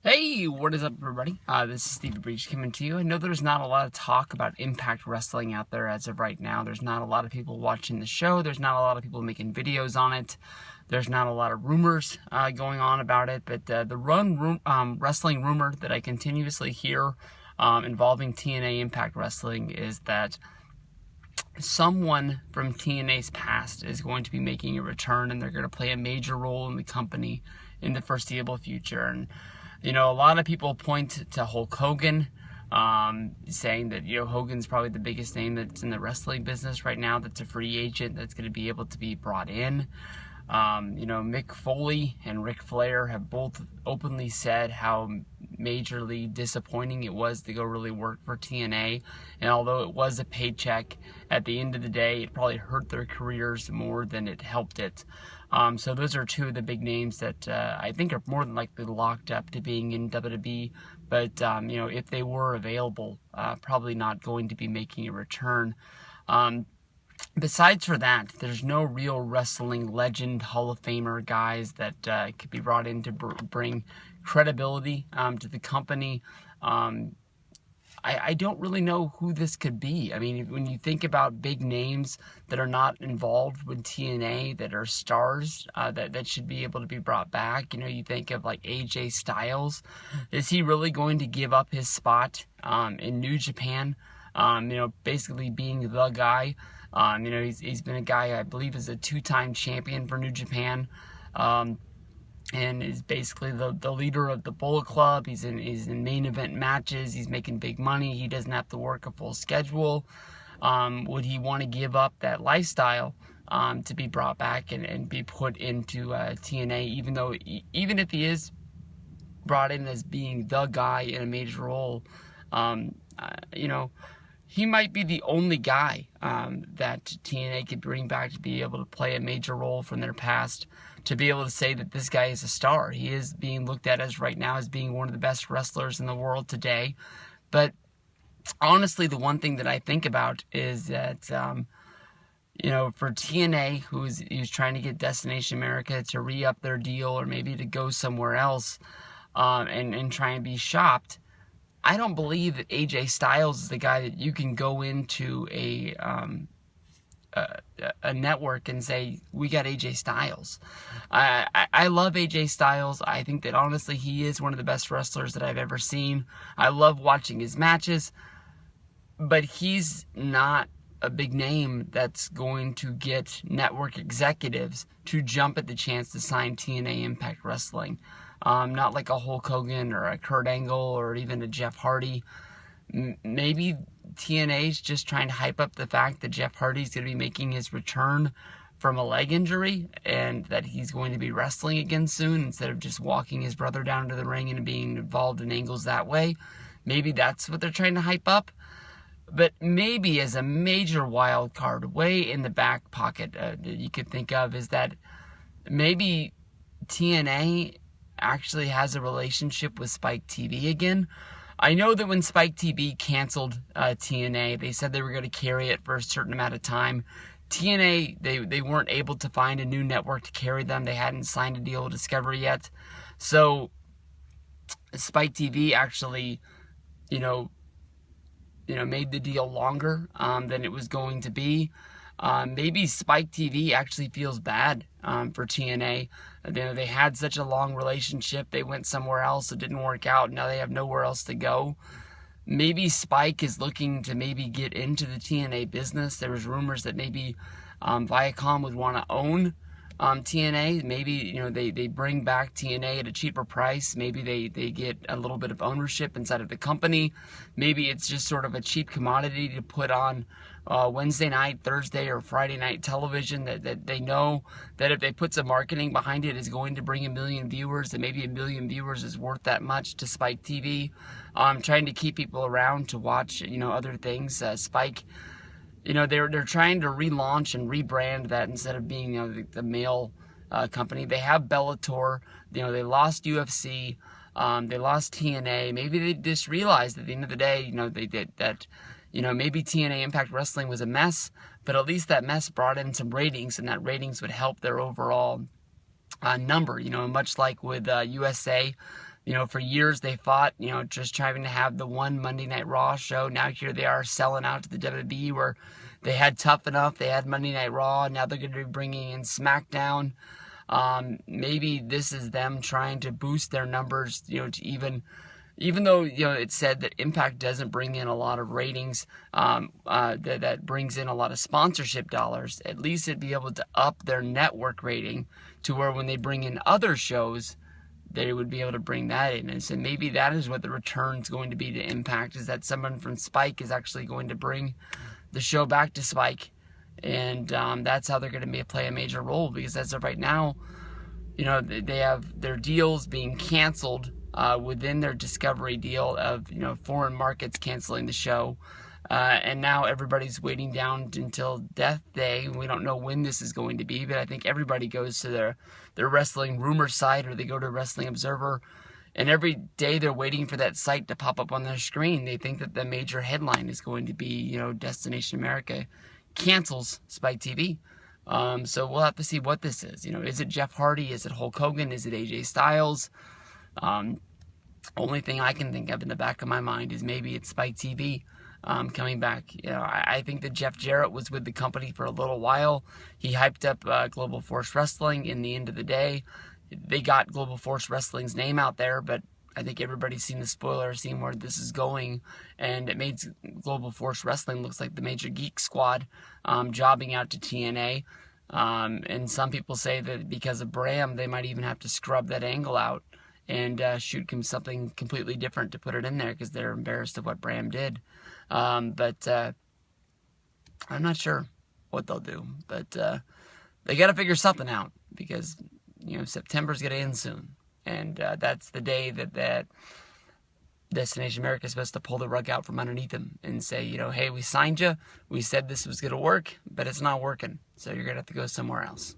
Hey, what is up, everybody? This is Steve Breach coming to you. I know there's not a lot of talk about Impact Wrestling out there as of right now. There's not a lot of people watching the show. There's not a lot of people making videos on it. There's not a lot of rumors going on about it. But the wrestling rumor that I continuously hear involving TNA Impact Wrestling is that someone from TNA's past is going to be making a return, and they're going to play a major role in the company in the foreseeable future. And a lot of people point to Hulk Hogan, saying that Hogan's probably the biggest name that's in the wrestling business right now, that's a free agent that's going to be able to be brought in. Mick Foley and Ric Flair have both openly said how majorly disappointing it was to go really work for TNA, and although it was a paycheck, at the end of the day it probably hurt their careers more than it helped it. So those are two of the big names that I think are more than likely locked up to being in WWE, but if they were available, probably not going to be making a return. Besides for that, there's no real wrestling legend, Hall of Famer guys that could be brought in to bring credibility to the company. I don't really know who this could be. I mean, when you think about big names that are not involved with TNA, that are stars, that should be able to be brought back, you think of like AJ Styles. Is he really going to give up his spot in New Japan? Basically being the guy. He's been a guy, I believe, is a 2-time champion for New Japan, and is basically the leader of the Bullet Club. He's in main event matches. He's making big money. He doesn't have to work a full schedule. Would he want to give up that lifestyle to be brought back and be put into TNA, even if he is brought in as being the guy in a major role? He might be the only guy that TNA could bring back to be able to play a major role from their past, to be able to say that this guy is a star. He is being looked at as right now as being one of the best wrestlers in the world today. But honestly, the one thing that I think about is that, for TNA, who's trying to get Destination America to re-up their deal or maybe to go somewhere else and try and be shopped, I don't believe that AJ Styles is the guy that you can go into a network and say, we got AJ Styles. I love AJ Styles. I think that honestly he is one of the best wrestlers that I've ever seen. I love watching his matches, but he's not a big name that's going to get network executives to jump at the chance to sign TNA Impact Wrestling. Not like a Hulk Hogan or a Kurt Angle or even a Jeff Hardy. Maybe TNA's just trying to hype up the fact that Jeff Hardy's going to be making his return from a leg injury and that he's going to be wrestling again soon instead of just walking his brother down to the ring and being involved in angles that way. Maybe that's what they're trying to hype up. But maybe as a major wild card way in the back pocket that you could think of is that maybe TNA actually has a relationship with Spike TV again. I know that when Spike TV canceled TNA, they said they were going to carry it for a certain amount of time. TNA, they weren't able to find a new network to carry them. They hadn't signed a deal with Discovery yet. So Spike TV actually, made the deal longer than it was going to be. Maybe Spike TV actually feels bad for TNA. They had such a long relationship. They went somewhere else. It didn't work out. Now they have nowhere else to go. Maybe Spike is looking to maybe get into the TNA business. There was rumors that maybe Viacom would want to own TNA. Maybe they bring back TNA at a cheaper price. Maybe they get a little bit of ownership inside of the company. Maybe it's just sort of a cheap commodity to put on Wednesday night, Thursday, or Friday night television that they know that if they put some marketing behind it is going to bring 1 million viewers, and maybe 1 million viewers is worth that much to Spike TV. Trying to keep people around to watch other things. Spike, they're trying to relaunch and rebrand that instead of being the male company. They have Bellator. They lost UFC. They lost TNA. Maybe they just realized at the end of the day, they did that. Maybe TNA Impact Wrestling was a mess, but at least that mess brought in some ratings, and that ratings would help their overall number. Much like with USA, You know, for years they fought, you know, just trying to have the one Monday Night Raw show. Now here they are selling out to the WWE, where they had Tough Enough, they had Monday Night Raw, now they're going to be bringing in SmackDown. Maybe this is them trying to boost their numbers, you know, to even though, you know, it's said that Impact doesn't bring in a lot of ratings, that brings in a lot of sponsorship dollars, at least it'd be able to up their network rating to where when they bring in other shows, they would be able to bring that in. And so maybe that is what the return's going to be to Impact, is that someone from Spike is actually going to bring the show back to Spike. And that's how they're going to play a major role, because as of right now, you know, they have their deals being canceled within their Discovery deal of, you know, foreign markets canceling the show. And now everybody's waiting down until Death Day. We don't know when this is going to be, but I think everybody goes to their wrestling rumor site, or they go to Wrestling Observer, and every day they're waiting for that site to pop up on their screen. They think that the major headline is going to be, you know, Destination America cancels Spike TV. So we'll have to see what this is. You know, is it Jeff Hardy? Is it Hulk Hogan? Is it AJ Styles? Only thing I can think of in the back of my mind is maybe it's Spike TV coming back. You know, I think that Jeff Jarrett was with the company for a little while. He hyped up Global Force Wrestling. In the end of the day, they got Global Force Wrestling's name out there, but I think everybody's seen the spoiler, seen where this is going, and it made Global Force Wrestling looks like the Major Geek Squad jobbing out to TNA. And some people say that because of Bram, they might even have to scrub that angle out and shoot something completely different to put it in there, because they're embarrassed of what Bram did. But I'm not sure what they'll do. But they got to figure something out, because, you know, September's going to end soon. And that's the day that Destination America is supposed to pull the rug out from underneath them and say, you know, hey, we signed you. We said this was going to work, but it's not working. So you're going to have to go somewhere else.